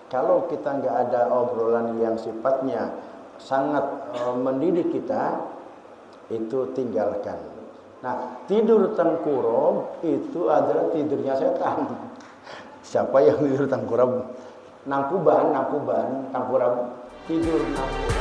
Kalau kita nggak ada obrolan yang sifatnya sangat mendidik kita, itu tinggalkan. Nah, tidur tengkurap itu adalah tidurnya setan. Siapa yang tidur tengkurap? Nangkuban, tengkurap, tidur nangkuban.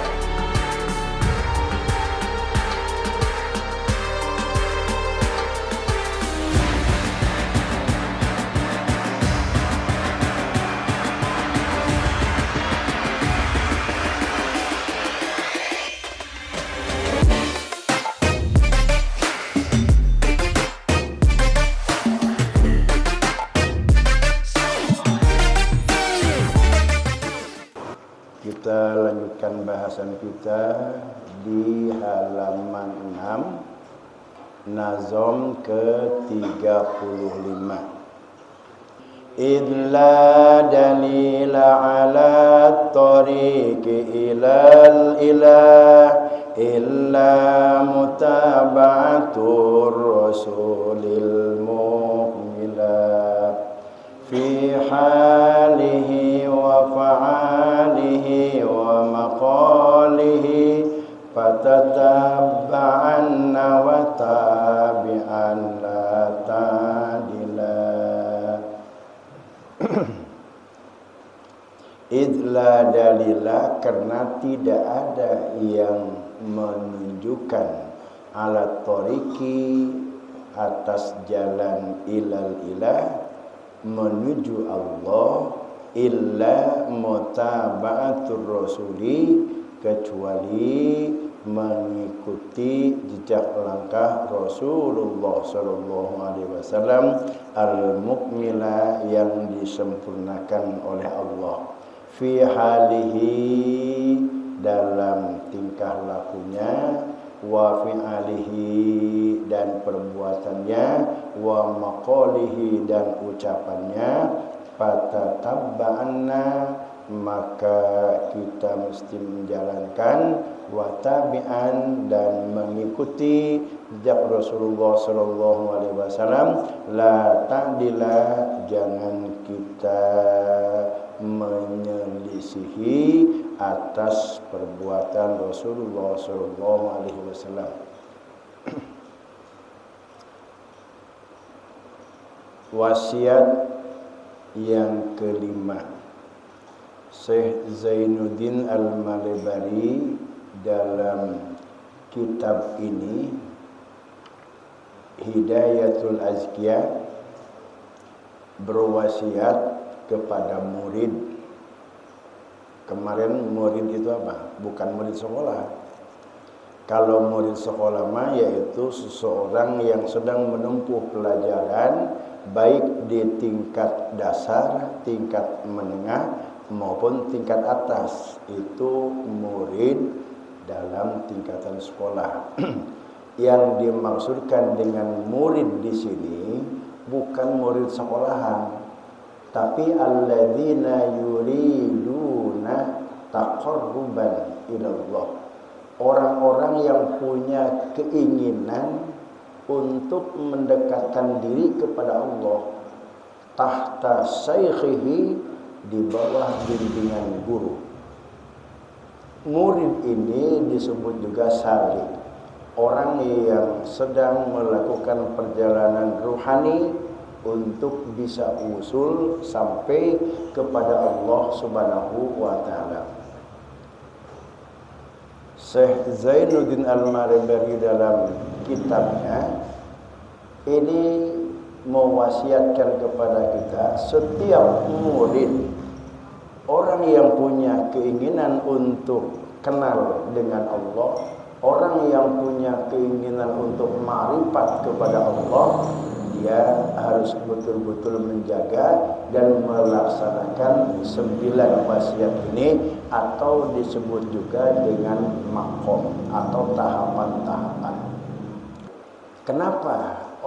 Kita lanjutkan bahasan kita di halaman 6, nazom ke-35. Illa dalila ala tariqi ilal ilah illa mutaba'atur rasulil mu'milah fi halihi wa fa'alihi wa maqalihi fatatabba'anna wa tabi'an la ta'dila. Idla dalila, karena tidak ada yang menunjukkan ala tariqi, atas jalan ilal ilah, menuju Allah, illa mutaba'atur rasuli, kecuali mengikuti jejak langkah Rasulullah sallallahu alaihi wasallam al-mukmila, yang disempurnakan oleh Allah, fi halihi, dalam tingkah lakunya, wa fi'alihi, dan perbuatannya, wa maqalihi, dan ucapannya, fatatabba'anna, maka kita mesti menjalankan, wa tabi'an, dan mengikuti jejak Rasulullah sallallahu alaihi wasallam, la ta'dila, jangan kita menyelisihi atas perbuatan Rasulullah sallallahu alaihi wasallam. Wasiat yang kelima, Syekh Zainuddin Al-Malibari dalam kitab ini, Hidayatul Azkiya, berwasiat kepada murid. Kemarin murid itu apa? Bukan murid sekolah. Kalau murid sekolah mah yaitu seseorang yang sedang menempuh pelajaran, baik di tingkat dasar, tingkat menengah, maupun tingkat atas. Itu murid dalam tingkatan sekolah. Yang dimaksudkan dengan murid di sini bukan murid sekolahan, tapi alladzina yuriduna taqarruban ilallah, orang-orang yang punya keinginan untuk mendekatkan diri kepada Allah, tahta syaikhihi, di bawah bimbingan guru. Murid ini disebut juga salik, orang yang sedang melakukan perjalanan ruhani untuk bisa usul sampai kepada Allah Subhanahu wa ta'ala. Syekh Zainuddin Al-Malibari dalam kitabnya ini mewasiatkan kepada kita, setiap murid, orang yang punya keinginan untuk kenal dengan Allah, orang yang punya keinginan untuk ma'rifat kepada Allah, dia harus betul-betul menjaga dan melaksanakan 9 wasiat ini, atau disebut juga dengan maqam atau tahapan-tahapan. Kenapa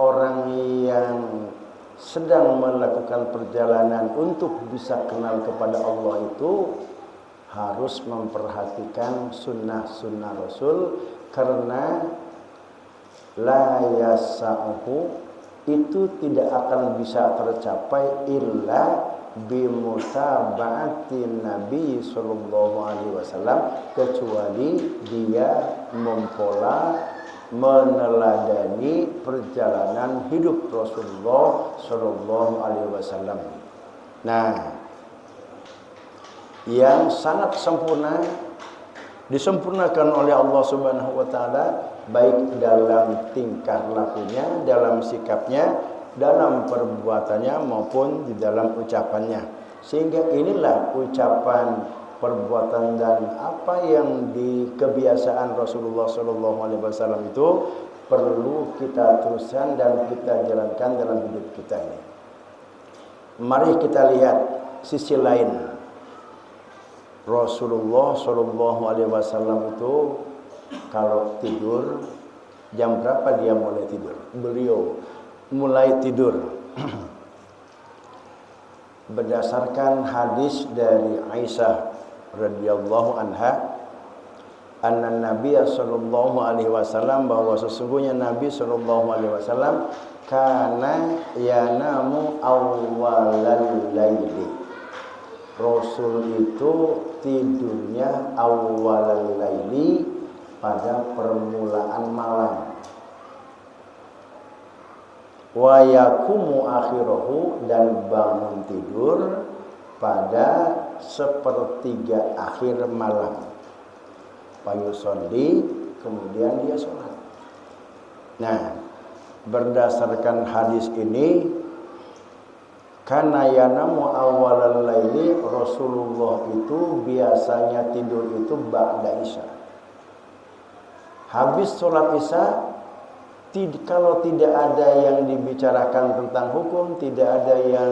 orang yang sedang melakukan perjalanan untuk bisa kenal kepada Allah itu harus memperhatikan sunnah-sunnah Rasul? Karena la yasa'uhu, itu tidak akan bisa tercapai illa bimutaba'atin Nabi sallallahu alaihi wasallam, kecuali dia mempola meneladani perjalanan hidup Rasulullah sallallahu alaihi wasallam. Nah, yang sangat sempurna disempurnakan oleh Allah Subhanahu wa taala baik dalam tingkah lakunya, dalam sikapnya, dalam perbuatannya maupun di dalam ucapannya. Sehingga inilah ucapan, perbuatan dan apa yang di kebiasaan Rasulullah sallallahu alaihi wasallam itu perlu kita teruskan dan kita jalankan dalam hidup kita ini. Mari kita lihat sisi lain. Rasulullah sallallahu alaihi wasallam itu kalau tidur jam berapa dia mulai tidur? Beliau mulai tidur berdasarkan hadis dari Aisyah radhiyallahu anha, anna Nabi sallallahu alaihi wasallam, bahwa sesungguhnya Nabi sallallahu alaihi wasallam kana yanamu awwalal laili. Rasul itu tidurnya awwalal laili, pada permulaan malam. Wa yakumu akhirahu, dan bangun tidur pada sepertiga akhir malam. Fayusolli, kemudian dia sholat. Nah, berdasarkan hadis ini, karena yanamu awalal laili, Rasulullah itu biasanya tidur itu ba'da isya. Habis sholat isya, kalau tidak ada yang dibicarakan tentang hukum, tidak ada yang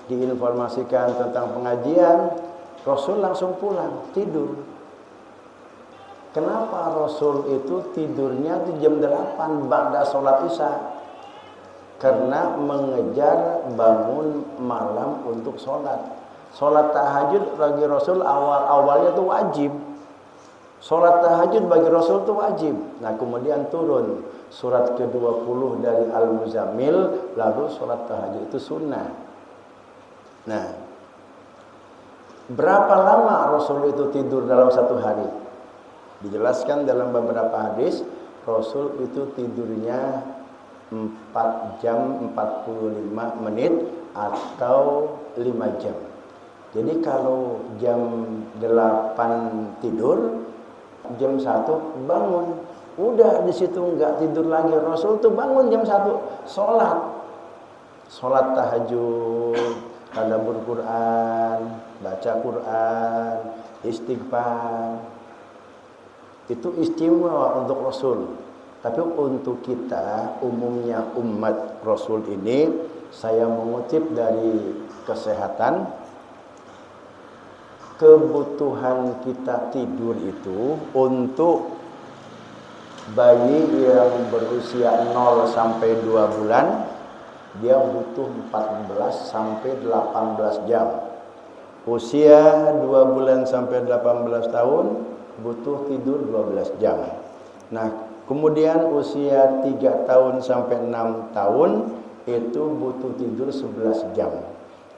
diinformasikan tentang pengajian, Rasul langsung pulang tidur. Kenapa Rasul itu tidurnya di jam 8 ba'da sholat isya? Karena mengejar bangun malam untuk sholat. Sholat tahajud bagi Rasul awalnya itu wajib. Sholat tahajud bagi Rasul itu wajib. Nah, kemudian turun surat ke-20 dari Al-Muzammil, lalu sholat tahajud itu sunnah. Nah, berapa lama Rasul itu tidur dalam satu hari? Dijelaskan dalam beberapa hadis, Rasul itu tidurnya 4 jam 45 menit atau 5 jam. Jadi kalau jam 8 tidur, jam 1 bangun. Udah di situ enggak tidur lagi. Rasul tuh bangun jam 1 sholat. Sholat tahajud, tadabbur Quran, baca Quran, istighfar. Itu istimewa untuk Rasul. Tapi untuk kita umumnya umat Rasul ini, saya mengutip dari kesehatan, kebutuhan kita tidur itu untuk bayi yang berusia 0 sampai 2 bulan, dia butuh 14 sampai 18 jam. Usia 2 bulan sampai 18 tahun butuh tidur 12 jam. Nah, kemudian usia 3 tahun sampai 6 tahun itu butuh tidur 11 jam.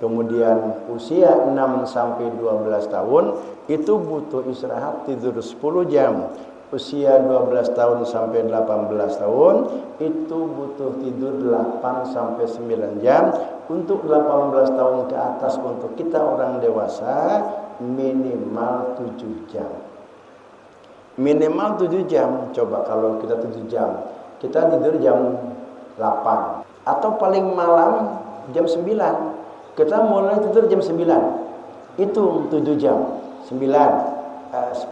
Kemudian usia 6 sampai 12 tahun itu butuh istirahat tidur 10 jam. Usia 12 tahun sampai 18 tahun itu butuh tidur 8 sampai 9 jam. Untuk 18 tahun ke atas untuk kita orang dewasa minimal 7 jam. Minimal 7 jam. Coba kalau kita 7 jam, kita tidur jam 8 atau paling malam jam 9. Kita mulai tidur jam 9. Itu 7 jam. 9, 10,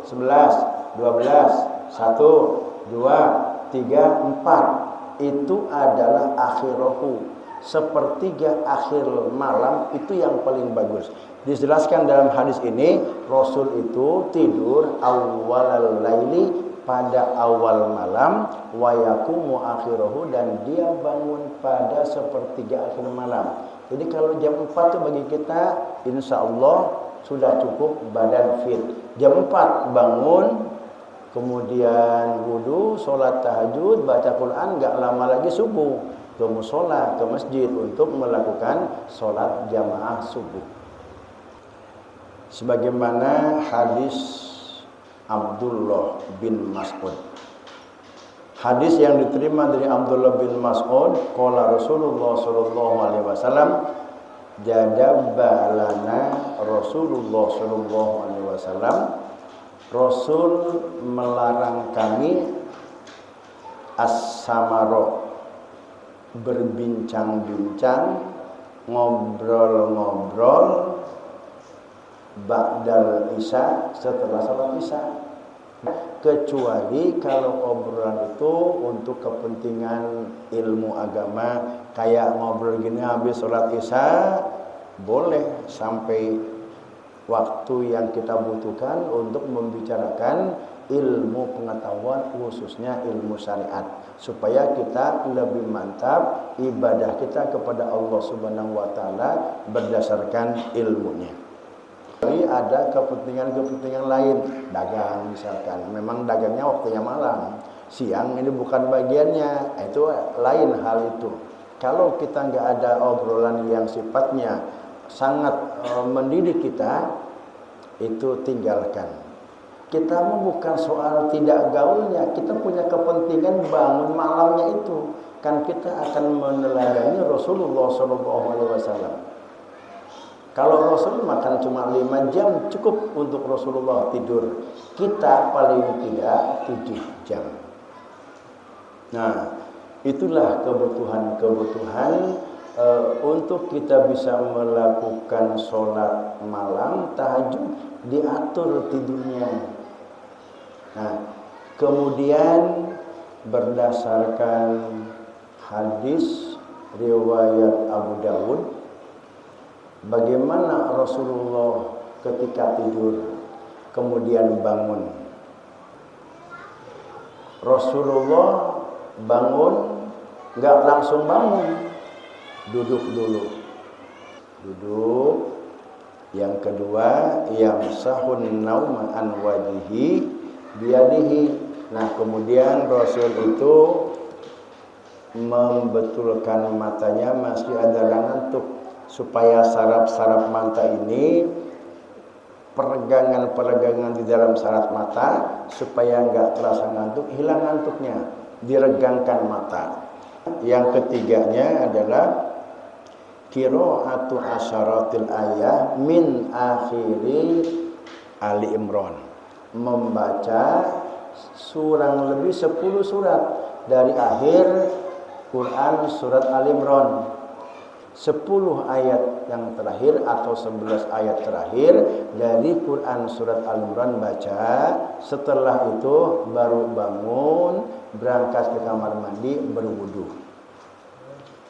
11, 12, 1, 2, 3, 4. Itu adalah akhirahu. Sepertiga akhir malam itu yang paling bagus. Dijelaskan dalam hadis ini, Rasul itu tidur awwalal laili, pada awal malam, wa yaqumu akhirahu, dan dia bangun pada sepertiga akhir malam. Jadi kalau jam 4 itu bagi kita insya Allah sudah cukup badan fit. Jam 4 bangun, kemudian wudu, sholat tahajud, baca Quran, gak lama lagi subuh. ke musola, ke masjid untuk melakukan sholat jamaah subuh. Sebagaimana hadis Abdullah bin Mas'ud. Hadis yang diterima dari Abdullah bin Mas'ud, qala Rasulullah sallallahu alaihi wasallam, jadaba lana Rasulullah sallallahu alaihi wasallam, Rasul melarang kami as-samaro, berbincang-bincang, ngobrol-ngobrol ba'dal isya, setelah salat isya, kecuali kalau obrolan itu untuk kepentingan ilmu agama, kayak ngobrol gini habis salat isya, boleh sampai waktu yang kita butuhkan untuk membicarakan ilmu pengetahuan, khususnya ilmu syariat, supaya kita lebih mantap ibadah kita kepada Allah Subhanahu wa taala berdasarkan ilmunya. Tapi ada kepentingan-kepentingan lain, dagang misalkan, memang dagangnya waktunya malam, siang ini bukan bagiannya, itu lain hal itu. Kalau kita nggak ada obrolan yang sifatnya sangat mendidik kita, itu tinggalkan. Kita bukan soal tidak gaulnya, kita punya kepentingan bangun malamnya itu, kan kita akan meneladani Rasulullah SAW. Kalau Rasul makan cuma 5 jam cukup untuk Rasulullah tidur. Kita paling tidak 7 jam. Nah, itulah kebutuhan-kebutuhan untuk kita bisa melakukan sholat malam, tahajud, diatur tidurnya. Nah, kemudian berdasarkan hadis riwayat Abu Dawud, bagaimana Rasulullah ketika tidur kemudian bangun. Rasulullah bangun nggak langsung bangun, duduk dulu, duduk. Yang kedua, yamsahun nauma an wajihi biyadihi. Nah, kemudian Rasul itu membetulkan matanya, masih ada ngantuk, supaya saraf-saraf mata ini, peregangan-peregangan di dalam saraf mata, supaya enggak terasa ngantuk, hilang ngantuknya, diregangkan mata. Yang ketiganya adalah qiraatu asyaratil ayah min akhiri Ali Imran, membaca kurang lebih 10 surat dari akhir Quran surat Ali Imran. 10 ayat yang terakhir atau 11 ayat terakhir dari Quran surat Al-Imran baca. Setelah itu baru bangun, berangkat ke kamar mandi, berwudu.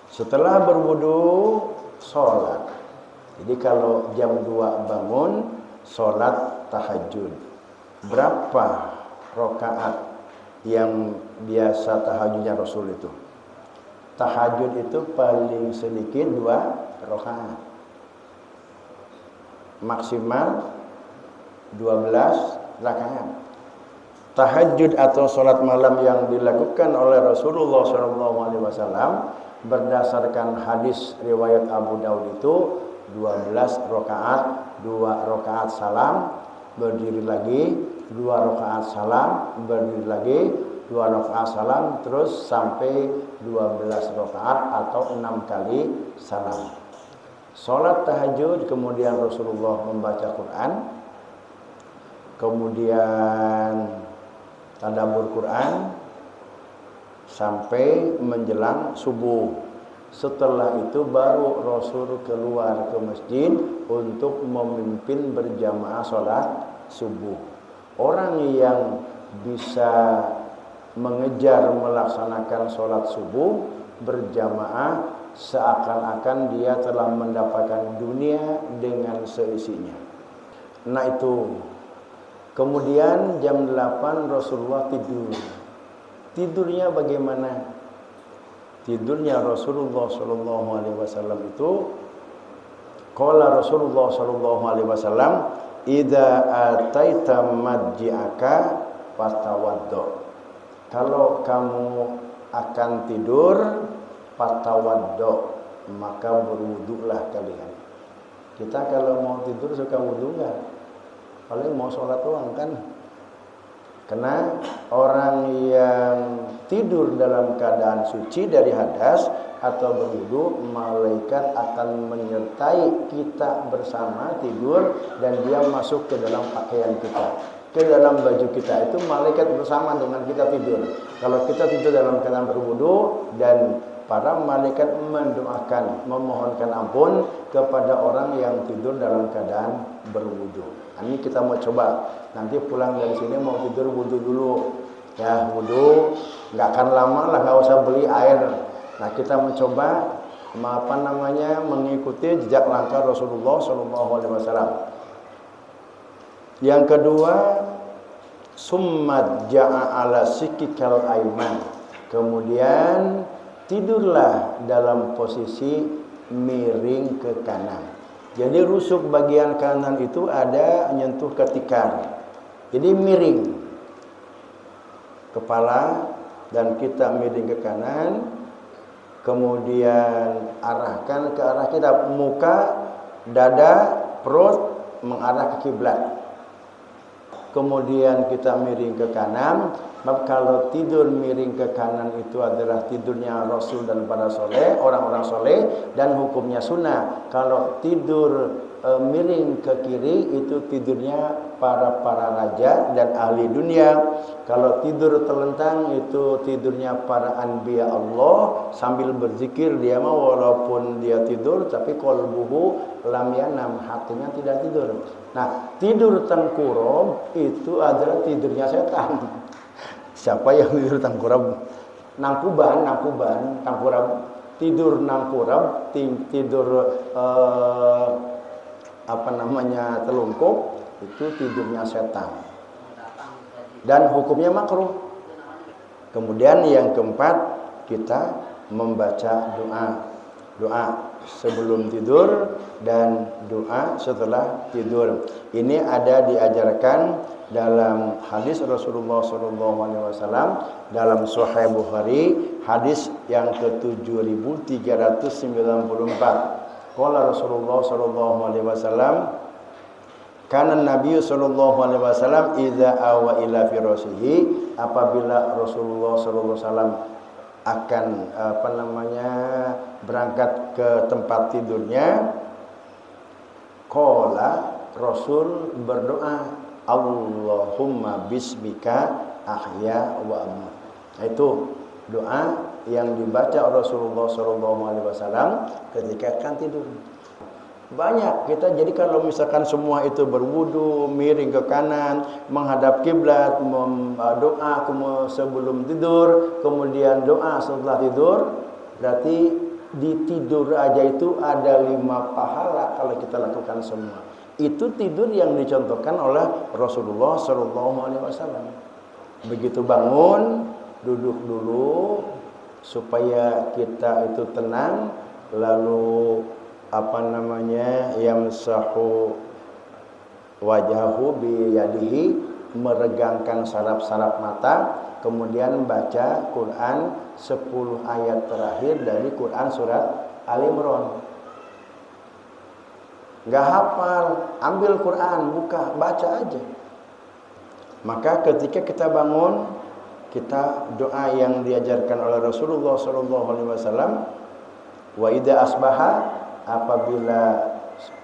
Setelah berwudu, sholat. Jadi kalau jam 2 bangun, sholat tahajud. Berapa rakaat yang biasa tahajudnya Rasul itu? Tahajud itu paling sedikit 2 rakaat, maksimal 12 rakaat. Tahajud atau sholat malam yang dilakukan oleh Rasulullah SAW berdasarkan hadis riwayat Abu Daud itu 12 rakaat, 2 rakaat salam, berdiri lagi, 2 rakaat salam, berdiri lagi, 2 rakaat salam, terus sampai 12 rakaat atau 6 kali salam. Sholat tahajud, kemudian Rasulullah membaca Quran, kemudian tadabbur Quran sampai menjelang subuh. Setelah itu baru Rasul keluar ke masjid untuk memimpin berjamaah sholat subuh. Orang yang bisa mengejar melaksanakan sholat subuh berjamaah seakan-akan dia telah mendapatkan dunia dengan seisinya. Nah itu. Kemudian jam 8 Rasulullah tidur. Tidurnya bagaimana? Tidurnya Rasulullah SAW itu, qala Rasulullah SAW, idza ataita madji'aka fatawaddo. Kalau kamu akan tidur, fatawaddo, maka berwudulah kalian. Kita kalau mau tidur suka wudu enggak? Paling mau sholat doang kan? Karena orang yang tidur dalam keadaan suci dari hadas atau berwudu, malaikat akan menyertai kita bersama tidur dan dia masuk ke dalam pakaian kita, ke dalam baju kita. Itu malaikat bersama dengan kita tidur. Kalau kita tidur dalam keadaan berwudu, dan para malaikat mendoakan, memohonkan ampun kepada orang yang tidur dalam keadaan berwudu. Ini kita mau coba. Nanti pulang dari sini mau tidur wudu dulu. Ya, wudu nggak akan lama lah, nggak usah beli air. Nah, kita mencoba mengikuti jejak langkah Rasulullah SAW. Yang kedua, summa ja'a ala sikikal aiman. Kemudian tidurlah dalam posisi miring ke kanan. Jadi rusuk bagian kanan itu ada nyentuh ke tikar. Jadi miring kepala dan kita miring ke kanan. Kemudian arahkan ke arah kita, muka, dada, perut mengarah ke kiblat. Kemudian kita miring ke kanan. Kalau tidur miring ke kanan itu adalah tidurnya Rasul dan para soleh, orang-orang soleh, dan hukumnya sunnah. Kalau tidur miring ke kiri itu tidurnya para raja dan ahli dunia. Kalau tidur telentang itu tidurnya para anbiya Allah, sambil berzikir dia mah walaupun dia tidur tapi qalbuhu lam yanam, hatinya tidak tidur. Nah, tidur tengkurap itu adalah tidurnya setan. Siapa yang tidur tengkurap? Nangkuban, tengkurap. Tidur nangkurap, tidur telungkup, itu tidurnya setan. Dan hukumnya makruh. Kemudian yang keempat, kita membaca doa sebelum tidur dan doa setelah tidur. Ini ada diajarkan dalam hadis Rasulullah SAW dalam Sahih Bukhari, hadis yang ke-7394. Qala Rasulullah SAW, kana Nabi SAW idza awa ila firasihi, apabila Rasulullah SAW akan berangkat ke tempat tidurnya, qala, Rasul berdoa, Allahumma bismika ahya wa amut. Itu doa yang dibaca Rasulullah SAW ketika akan tidur. Banyak kita, jadi kalau misalkan semua itu berwudu, miring ke kanan, menghadap kiblat, doa sebelum tidur, kemudian doa setelah tidur, berarti di tidur aja itu ada 5 pahala kalau kita lakukan semua. Itu tidur yang dicontohkan oleh Rasulullah SAW. Begitu bangun, duduk dulu supaya kita itu tenang, lalu yamsahu wajahu biyadihi, meregangkan saraf-saraf mata, kemudian baca Quran 10 ayat terakhir dari Quran surat Al-Imran. Nggak hafal, ambil Quran, buka, baca aja. Maka ketika kita bangun, kita doa yang diajarkan oleh Rasulullah SAW. Wa idza asbaha, apabila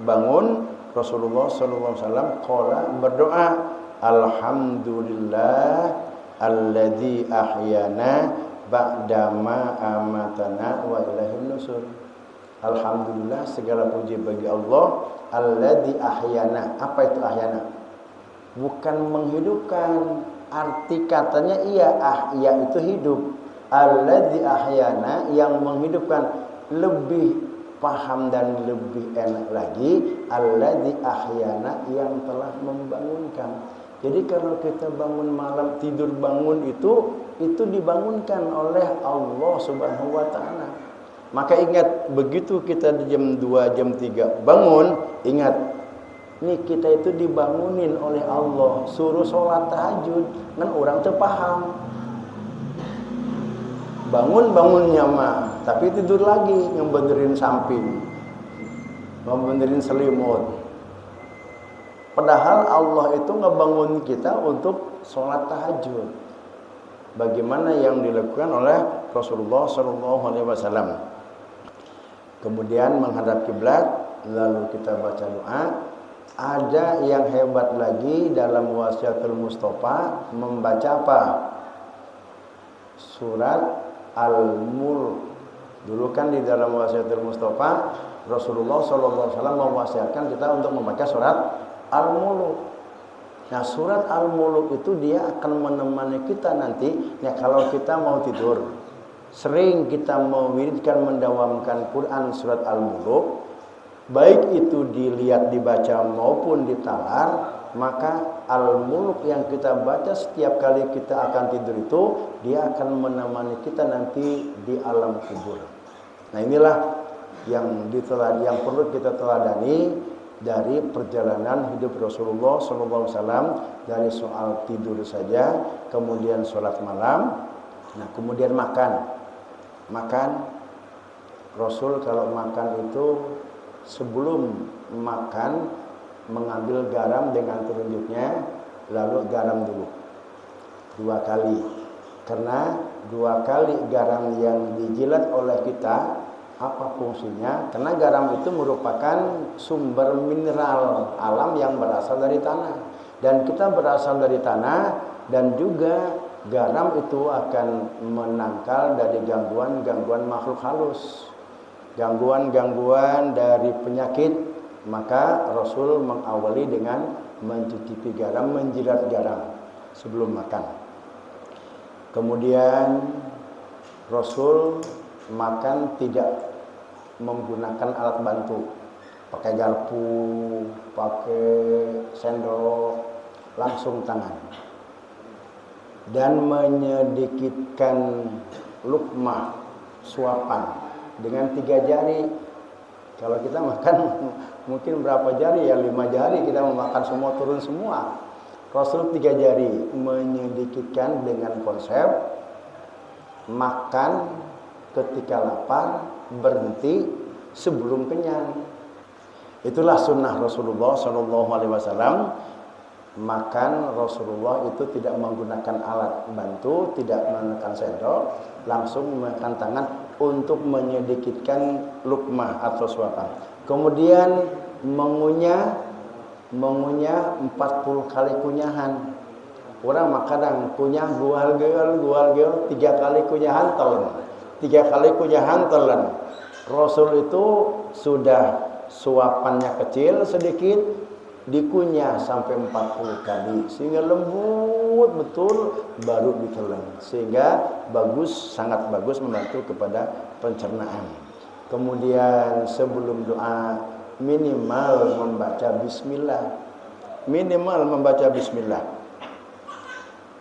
bangun, Rasulullah SAW qala, berdoa, alhamdulillah alladzi ahyana ba'dama amatana wa ilaihin nusur. Alhamdulillah, segala puji bagi Allah, alladzi ahyana. Apa itu ahyana? Bukan menghidupkan. Arti katanya iya, ahya itu hidup. Alladzi ahyana, yang menghidupkan. Lebih paham dan lebih enak lagi, alladzi ahyana, yang telah membangunkan. Jadi kalau kita bangun malam, tidur bangun itu dibangunkan oleh Allah Subhanahu wa taala. Maka ingat, begitu kita di jam 2, jam 3 bangun, ingat, nih kita itu dibangunin oleh Allah, suruh sholat tahajud. Kan orang tuh paham. Bangunnya mah, tapi tidur lagi, ngebenerin samping, ngebenerin selimut. Padahal Allah itu ngebangun kita untuk sholat tahajud. Bagaimana yang dilakukan oleh Rasulullah SAW. Kemudian menghadap kiblat, lalu kita baca doa. Ada yang hebat lagi dalam Wasiatul Mustafa membaca apa? Surat Al-Mulk. Dulu kan di dalam Wasiatul Mustafa Rasulullah SAW mewasiatkan kita untuk membaca surat Al-Mulk. Nah, surat Al-Mulk itu dia akan menemani kita nanti ya kalau kita mau tidur. Sering kita mewiridkan mendawamkan Quran surat Al-Mulk, baik itu dilihat dibaca maupun ditalar, maka Al-Mulk yang kita baca setiap kali kita akan tidur itu dia akan menemani kita nanti di alam kubur. Nah, inilah yang perlu kita teladani dari perjalanan hidup Rasulullah SAW, dari soal tidur saja, kemudian sholat malam, nah kemudian makan. Rasul kalau makan itu sebelum makan mengambil garam dengan telunjuknya, lalu garam dulu 2 kali. Karena 2 kali garam yang dijilat oleh kita, apa fungsinya? Karena garam itu merupakan sumber mineral alam yang berasal dari tanah. Dan kita berasal dari tanah, dan juga garam itu akan menangkal dari gangguan-gangguan makhluk halus, gangguan-gangguan dari penyakit. Maka Rasul mengawali dengan mencicipi garam, menjilat garam sebelum makan. Kemudian Rasul makan tidak menggunakan alat bantu, pakai garpu, pakai sendok, langsung tangan. Dan menyedikitkan lukmah, suapan dengan 3 jari. Kalau kita makan mungkin berapa jari ya, 5 jari kita memakan semua, turun semua. Rasul 3 jari, menyedikitkan dengan konsep makan ketika lapar, berhenti sebelum kenyang. Itulah sunnah Rasulullah SAW. Makan Rasulullah itu tidak menggunakan alat bantu, tidak menggunakan sendok, langsung menggunakan tangan untuk menyedikitkan lukmah atau suapan. Kemudian mengunyah 40 kali kunyahan. Orang kadang kunyah gual geol 3 kali kunyahan telan. 3 kali kunyahan telan. Rasul itu sudah suapannya kecil sedikit, dikunyah sampai 40 kali sehingga lembut betul, baru ditelan, sehingga sangat bagus membantu kepada pencernaan. Kemudian sebelum doa minimal membaca bismillah.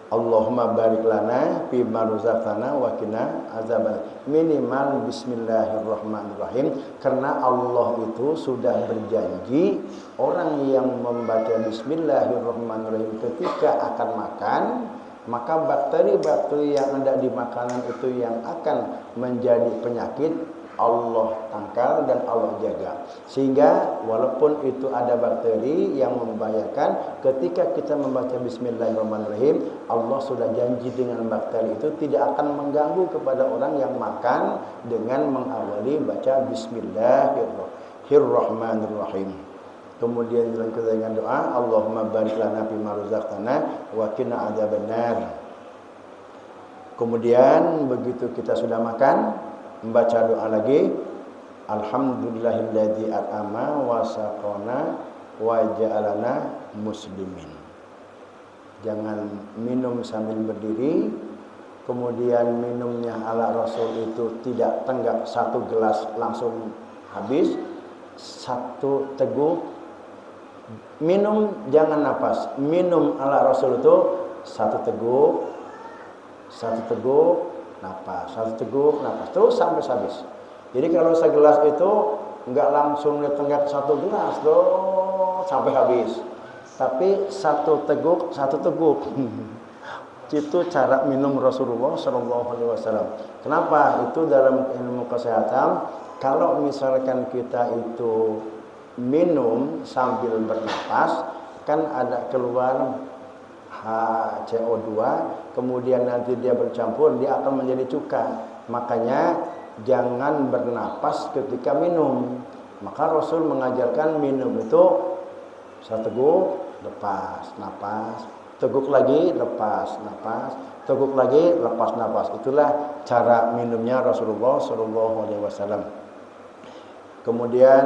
Allahumma barik lana fi ma razaqtana wa qina azaban. Minimal bismillahirrahmanirrahim, karena Allah itu sudah berjanji orang yang membaca bismillahirrahmanirrahim ketika akan makan, maka bakteri-bakteri yang ada di makanan itu yang akan menjadi penyakit Allah tangkal dan Allah jaga. Sehingga walaupun itu ada bakteri yang membahayakan, ketika kita membaca bismillahirrahmanirrahim, Allah sudah janji dengan bakteri itu tidak akan mengganggu kepada orang yang makan dengan mengawali baca bismillahirrahmanirrahim. Kemudian dilanjutkan dengan doa, Allahumma barik lana fi ma razaqtana wa qina adzabannar. Kemudian begitu kita sudah makan, membaca doa lagi, alhamdulillahilladzi at'ama wa saqana wa ja'alana muslimin. Jangan minum sambil berdiri. Kemudian minumnya ala Rasul itu tidak tenggak 1 gelas langsung habis, 1 teguk. Minum jangan napas. Minum ala Rasul itu 1 teguk, 1 teguk, napas, 1 teguk, napas, terus sampai habis. Jadi kalau segelas itu enggak langsung ditenggak 1 gelas tuh sampai habis, tapi 1 teguk, 1 teguk. Itu cara minum Rasulullah Shallallahu Alaihi Wasallam. Kenapa? Itu dalam ilmu kesehatan. Kalau misalkan kita itu minum sambil bernapas, kan ada keluar HCO2, kemudian nanti dia bercampur, dia akan menjadi cuka. Makanya jangan bernapas ketika minum. Maka Rasul mengajarkan minum itu seteguk, lepas napas, teguk lagi, lepas napas, teguk lagi, lepas napas. Itulah cara minumnya Rasulullah Shallallahu Alaihi Wasallam. Kemudian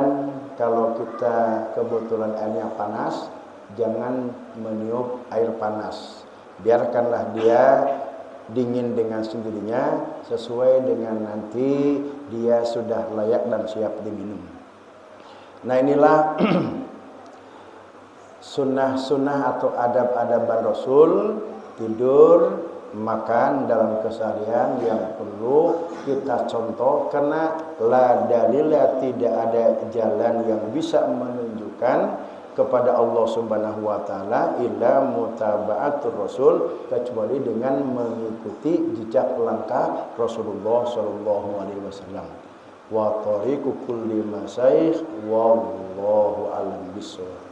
kalau kita kebetulan airnya panas, jangan meniup air panas. Biarkanlah dia dingin dengan sendirinya sesuai dengan nanti dia sudah layak dan siap diminum. Nah, inilah sunnah-sunnah atau adab-adaban Rasul tidur, makan dalam keseharian yang perlu kita contoh, karena la dalila, tidak ada jalan yang bisa menunjukkan kepada Allah Subhanahu wa taala illa mutaba'atur Rasul, kecuali dengan mengikuti jejak langkah Rasulullah sallallahu alaihi wasallam. Wa tariqu kulli masyayikh wallahu a'lam bissawab.